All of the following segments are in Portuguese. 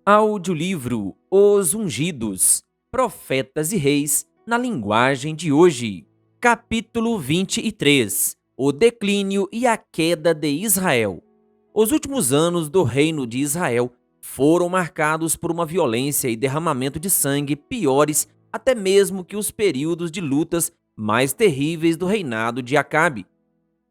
Audiolivro Os Ungidos, Profetas e Reis, na linguagem de hoje. Capítulo 23. O declínio e a queda de Israel. Os últimos anos do reino de Israel foram marcados por uma violência e derramamento de sangue piores até mesmo que os períodos de lutas mais terríveis do reinado de Acabe.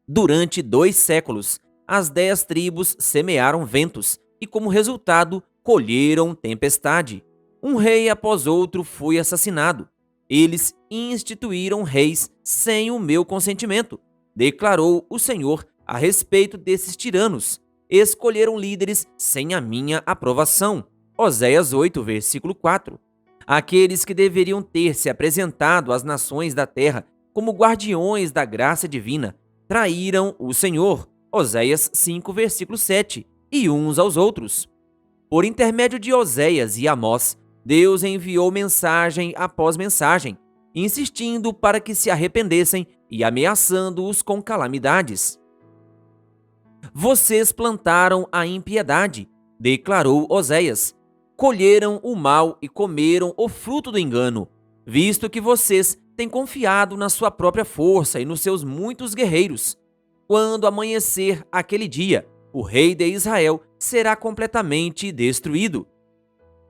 Durante 2 séculos, as 10 tribos semearam ventos e, como resultado, colheram tempestade. Um rei após outro foi assassinado. Eles instituíram reis sem o meu consentimento, declarou o Senhor a respeito desses tiranos. Escolheram líderes sem a minha aprovação. Oséias 8, versículo 4. Aqueles que deveriam ter se apresentado às nações da terra como guardiões da graça divina traíram o Senhor. Oséias 5, versículo 7. E uns aos outros. Por intermédio de Oséias e Amós, Deus enviou mensagem após mensagem, insistindo para que se arrependessem e ameaçando-os com calamidades. Vocês plantaram a impiedade, declarou Oséias. Colheram o mal e comeram o fruto do engano, visto que vocês têm confiado na sua própria força e nos seus muitos guerreiros. Quando amanhecer aquele dia, o rei de Israel será completamente destruído.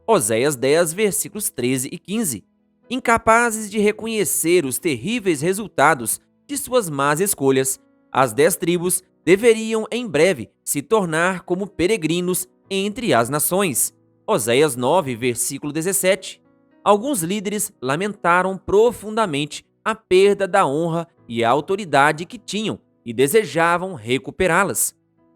Oséias 10, versículos 13 e 15. Incapazes de reconhecer os terríveis resultados de suas más escolhas, as 10 tribos deveriam em breve se tornar como peregrinos entre as nações. Oséias 9, versículo 17. Alguns líderes lamentaram profundamente a perda da honra e a autoridade que tinham e desejavam recuperá-las,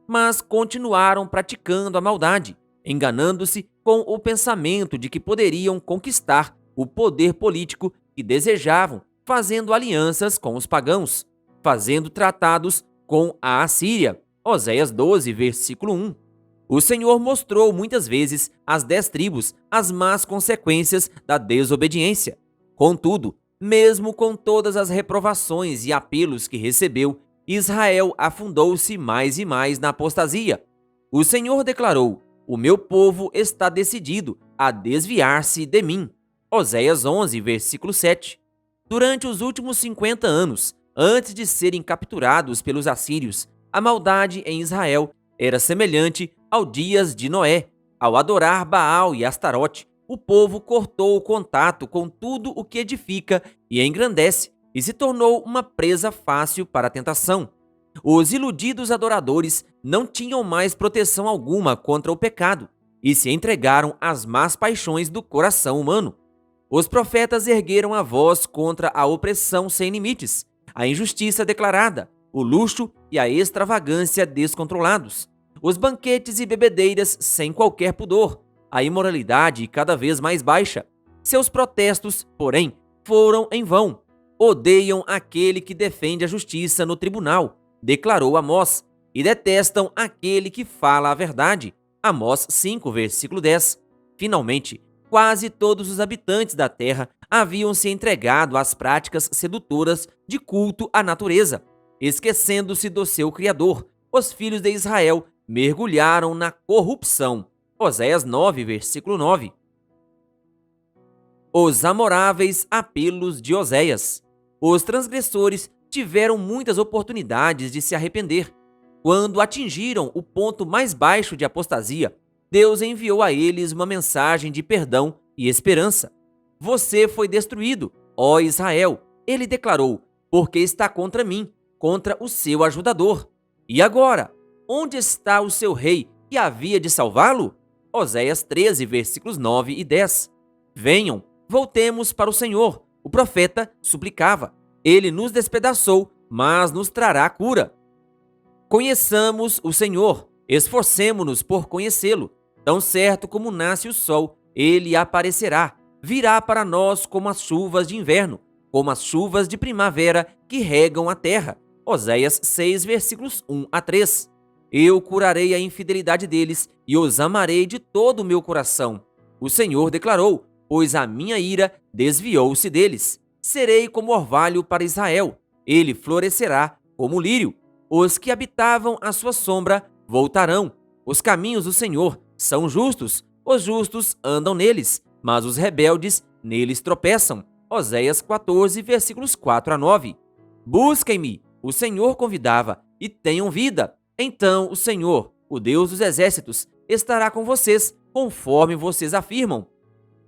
mas continuaram praticando a maldade, enganando-se com o pensamento de que poderiam conquistar o poder político que desejavam, fazendo alianças com os pagãos, fazendo tratados com a Assíria. Oséias 12, versículo 1. O Senhor mostrou muitas vezes às 10 tribos as más consequências da desobediência. Contudo, mesmo com todas as reprovações e apelos que recebeu, Israel afundou-se mais e mais na apostasia. O Senhor declarou: o meu povo está decidido a desviar-se de mim. Oséias 11, versículo 7. Durante os últimos 50 anos, antes de serem capturados pelos assírios, a maldade em Israel era semelhante ao dias de Noé. Ao adorar Baal e Astarote, o povo cortou o contato com tudo o que edifica e engrandece e se tornou uma presa fácil para a tentação. Os iludidos adoradores não tinham mais proteção alguma contra o pecado e se entregaram às más paixões do coração humano. Os profetas ergueram a voz contra a opressão sem limites, a injustiça declarada, o luxo e a extravagância descontrolados, os banquetes e bebedeiras sem qualquer pudor, a imoralidade cada vez mais baixa. Seus protestos, porém, foram em vão. Odeiam aquele que defende a justiça no tribunal, declarou Amós, e detestam aquele que fala a verdade. Amós 5, versículo 10. Finalmente, quase todos os habitantes da terra haviam se entregado às práticas sedutoras de culto à natureza. Esquecendo-se do seu Criador, os filhos de Israel mergulharam na corrupção. Oséias 9, versículo 9. Os amoráveis apelos de Oséias. Os transgressores tiveram muitas oportunidades de se arrepender. Quando atingiram o ponto mais baixo de apostasia, Deus enviou a eles uma mensagem de perdão e esperança. Você foi destruído, ó Israel, ele declarou, porque está contra mim, contra o seu ajudador. E agora, onde está o seu rei que havia de salvá-lo? Oséias 13, versículos 9 e 10. Venham, voltemos para o Senhor, o profeta suplicava. Ele nos despedaçou, mas nos trará cura. Conheçamos o Senhor, esforcemo-nos por conhecê-lo. Tão certo como nasce o sol, ele aparecerá. Virá para nós como as chuvas de inverno, como as chuvas de primavera que regam a terra. Oséias 6, versículos 1 a 3. Eu curarei a infidelidade deles e os amarei de todo o meu coração. O Senhor declarou, pois a minha ira desviou-se deles. Serei como orvalho para Israel, ele florescerá como lírio. Os que habitavam à sua sombra voltarão. Os caminhos do Senhor são justos, Os justos andam neles, mas os rebeldes neles tropeçam. Oséias 14, versículos 4 a 9. Busquem-me, o Senhor convidava, e tenham vida. Então o Senhor, o Deus dos exércitos, estará com vocês, conforme vocês afirmam.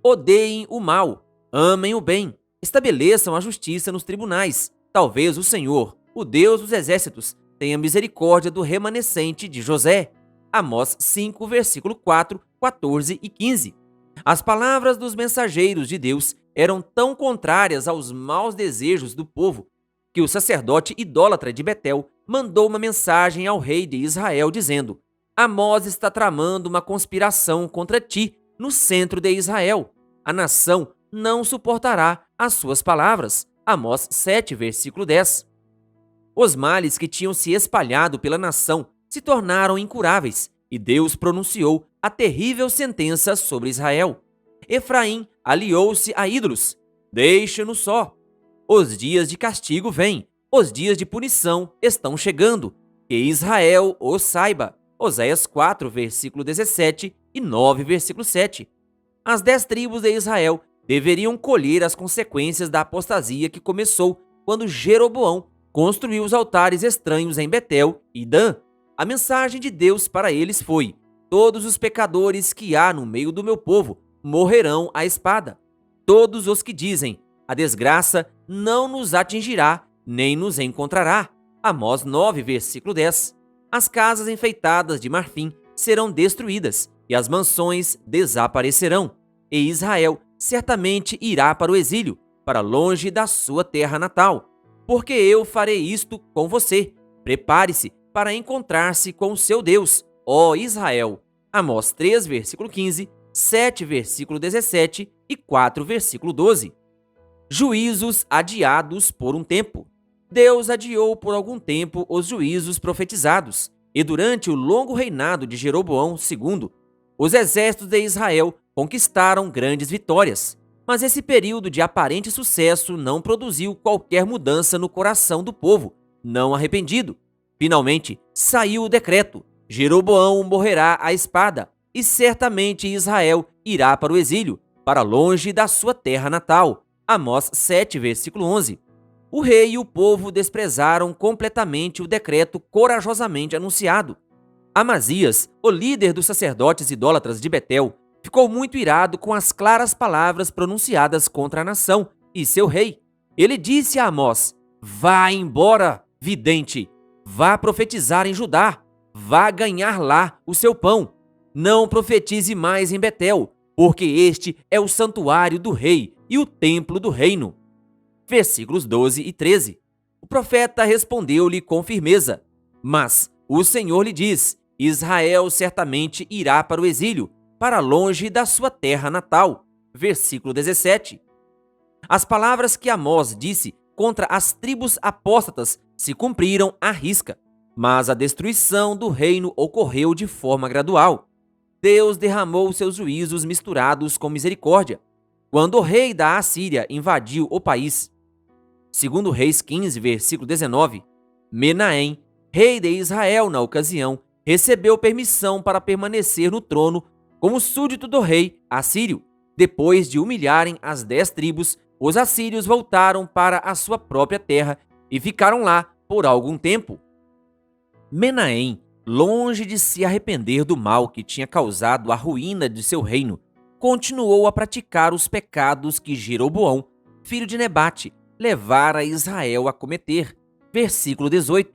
Odeiem o mal, amem o bem, estabeleçam a justiça nos tribunais. Talvez o Senhor, o Deus dos exércitos, tenha misericórdia do remanescente de José. Amós 5, versículo 4, 14 e 15. As palavras dos mensageiros de Deus eram tão contrárias aos maus desejos do povo que o sacerdote idólatra de Betel mandou uma mensagem ao rei de Israel dizendo: Amós está tramando uma conspiração contra ti no centro de Israel. A nação não suportará as suas palavras. Amós 7, versículo 10. Os males que tinham se espalhado pela nação se tornaram incuráveis, e Deus pronunciou a terrível sentença sobre Israel. Efraim aliou-se a ídolos. Deixa-no só. Os dias de castigo vêm, os dias de punição estão chegando. Que Israel o saiba. Oséias 4, versículo 17 e 9, versículo 7. As 10 tribos de Israel deveriam colher as consequências da apostasia que começou quando Jeroboão construiu os altares estranhos em Betel e Dan. A mensagem de Deus para eles foi: todos os pecadores que há no meio do meu povo morrerão à espada. Todos os que dizem: a desgraça não nos atingirá, nem nos encontrará. Amós 9, versículo 10. As casas enfeitadas de marfim serão destruídas, e as mansões desaparecerão. E Israel certamente irá para o exílio, para longe da sua terra natal. Porque eu farei isto com você. Prepare-se para encontrar-se com o seu Deus, ó Israel. Amós 3, versículo 15, 7, versículo 17 e 4, versículo 12. Juízos adiados por um tempo. Deus adiou por algum tempo os juízos profetizados, e durante o longo reinado de Jeroboão II, os exércitos de Israel conquistaram grandes vitórias. Mas esse período de aparente sucesso não produziu qualquer mudança no coração do povo não arrependido. Finalmente, saiu o decreto: Jeroboão morrerá à espada, e certamente Israel irá para o exílio, para longe da sua terra natal. Amós 7, versículo 11. O rei e o povo desprezaram completamente o decreto corajosamente anunciado. Amazias, o líder dos sacerdotes idólatras de Betel, ficou muito irado com as claras palavras pronunciadas contra a nação e seu rei. Ele disse a Amós: vá embora, vidente, vá profetizar em Judá, vá ganhar lá o seu pão. Não profetize mais em Betel, porque este é o santuário do rei e o templo do reino. Versículos 12 e 13. O profeta respondeu-lhe com firmeza: mas o Senhor lhe diz: Israel certamente irá para o exílio, para longe da sua terra natal. Versículo 17. As palavras que Amós disse contra as tribos apóstatas se cumpriram à risca, mas a destruição do reino ocorreu de forma gradual. Deus derramou seus juízos misturados com misericórdia. Quando o rei da Assíria invadiu o país, segundo Reis 15, versículo 19, Menahem, rei de Israel na ocasião, recebeu permissão para permanecer no trono como súdito do rei assírio. Depois de humilharem as 10 tribos, os assírios voltaram para a sua própria terra e ficaram lá por algum tempo. Menahem, longe de se arrepender do mal que tinha causado a ruína de seu reino, continuou a praticar os pecados que Jeroboão, filho de Nebate, levara Israel a cometer. Versículo 18.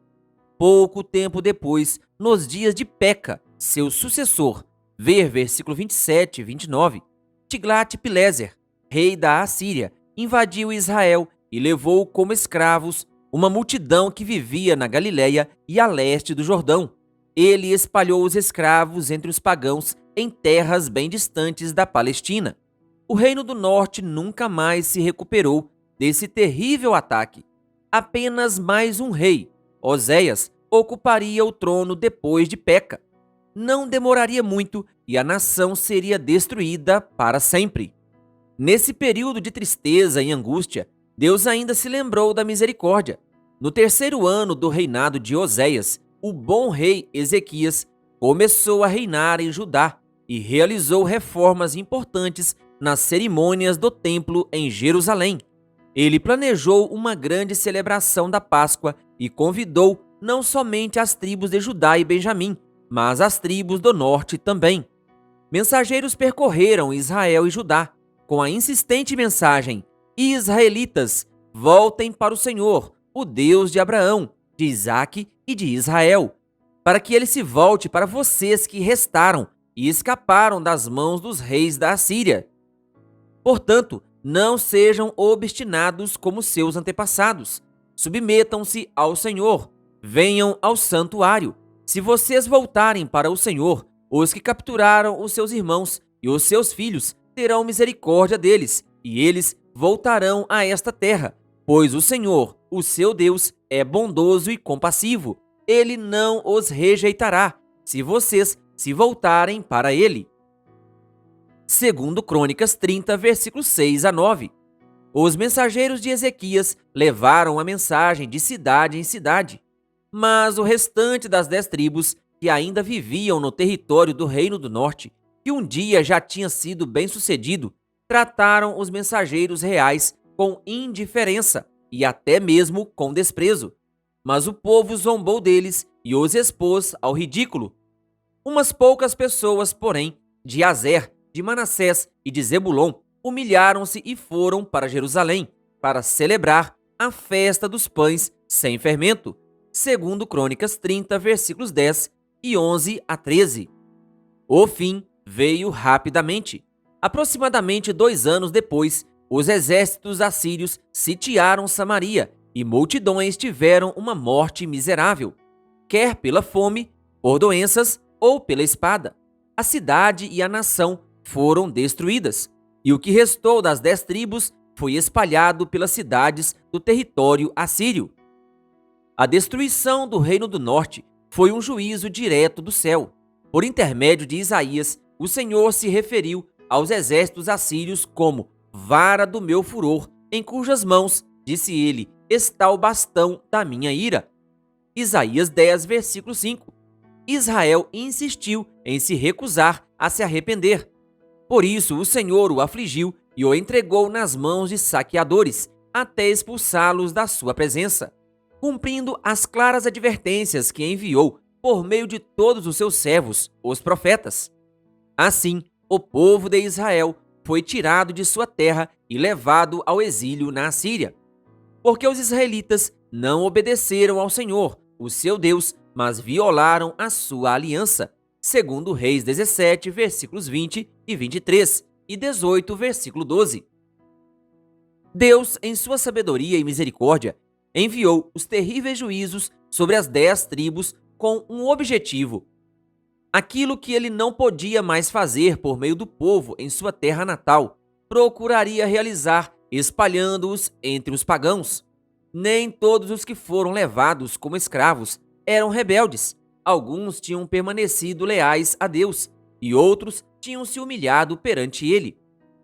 Pouco tempo depois, nos dias de Peca, seu sucessor, ver versículo 27 e 29, Tiglat-Pileser, rei da Assíria, invadiu Israel e levou como escravos uma multidão que vivia na Galileia e a leste do Jordão. Ele espalhou os escravos entre os pagãos em terras bem distantes da Palestina. O reino do norte nunca mais se recuperou desse terrível ataque. Apenas mais um rei, Oséias, ocuparia o trono depois de Peca. Não demoraria muito e a nação seria destruída para sempre. Nesse período de tristeza e angústia, Deus ainda se lembrou da misericórdia. No terceiro ano do reinado de Oséias, o bom rei Ezequias começou a reinar em Judá. e realizou reformas importantes nas cerimônias do templo em Jerusalém. Ele planejou uma grande celebração da Páscoa e convidou não somente as tribos de Judá e Benjamim, mas as tribos do norte também. Mensageiros percorreram Israel e Judá com a insistente mensagem: Israelitas, voltem para o Senhor, o Deus de Abraão, de Isaque e de Israel, para que ele se volte para vocês que restaram e escaparam das mãos dos reis da Assíria. Portanto, não sejam obstinados como seus antepassados. Submetam-se ao Senhor. Venham ao santuário. Se vocês voltarem para o Senhor, os que capturaram os seus irmãos e os seus filhos terão misericórdia deles, e eles voltarão a esta terra, pois o Senhor, o seu Deus, é bondoso e compassivo. Ele não os rejeitará, se vocês se voltarem para ele. Segundo Crônicas 30, versículos 6 a 9. Os mensageiros de Ezequias levaram a mensagem de cidade em cidade, mas o restante das 10 tribos que ainda viviam no território do Reino do Norte, que um dia já tinha sido bem-sucedido, trataram os mensageiros reais com indiferença e até mesmo com desprezo. Mas o povo zombou deles e os expôs ao ridículo. Umas poucas pessoas, porém, de Azer, de Manassés e de Zebulon, humilharam-se e foram para Jerusalém para celebrar a festa dos pães sem fermento, segundo Crônicas 30, versículos 10 e 11 a 13. O fim veio rapidamente. Aproximadamente 2 anos depois, os exércitos assírios sitiaram Samaria e multidões tiveram uma morte miserável, quer pela fome, por doenças ou pela espada. A cidade e a nação foram destruídas, e o que restou das 10 tribos foi espalhado pelas cidades do território assírio. A destruição do Reino do Norte foi um juízo direto do céu. Por intermédio de Isaías, o Senhor se referiu aos exércitos assírios como vara do meu furor, em cujas mãos, disse ele, está o bastão da minha ira. Isaías 10, versículo 5. Israel insistiu em se recusar a se arrepender. Por isso o Senhor o afligiu e o entregou nas mãos de saqueadores, até expulsá-los da sua presença, cumprindo as claras advertências que enviou por meio de todos os seus servos, os profetas. Assim, o povo de Israel foi tirado de sua terra e levado ao exílio na Assíria, porque os israelitas não obedeceram ao Senhor, o seu Deus, mas violaram a sua aliança, segundo Reis 17, versículos 20 e 23, e 18, versículo 12. Deus, em sua sabedoria e misericórdia, enviou os terríveis juízos sobre as 10 tribos com um objetivo. Aquilo que ele não podia mais fazer por meio do povo em sua terra natal, procuraria realizar espalhando-os entre os pagãos. Nem todos os que foram levados como escravos eram rebeldes. Alguns tinham permanecido leais a Deus e outros tinham se humilhado perante ele.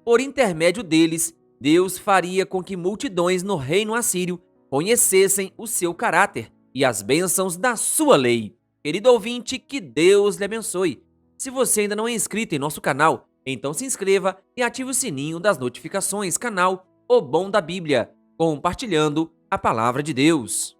Por intermédio deles, Deus faria com que multidões no reino assírio conhecessem o seu caráter e as bênçãos da sua lei. Querido ouvinte, que Deus lhe abençoe. Se você ainda não é inscrito em nosso canal, então se inscreva e ative o sininho das notificações. Canal O Bom da Bíblia, compartilhando a palavra de Deus.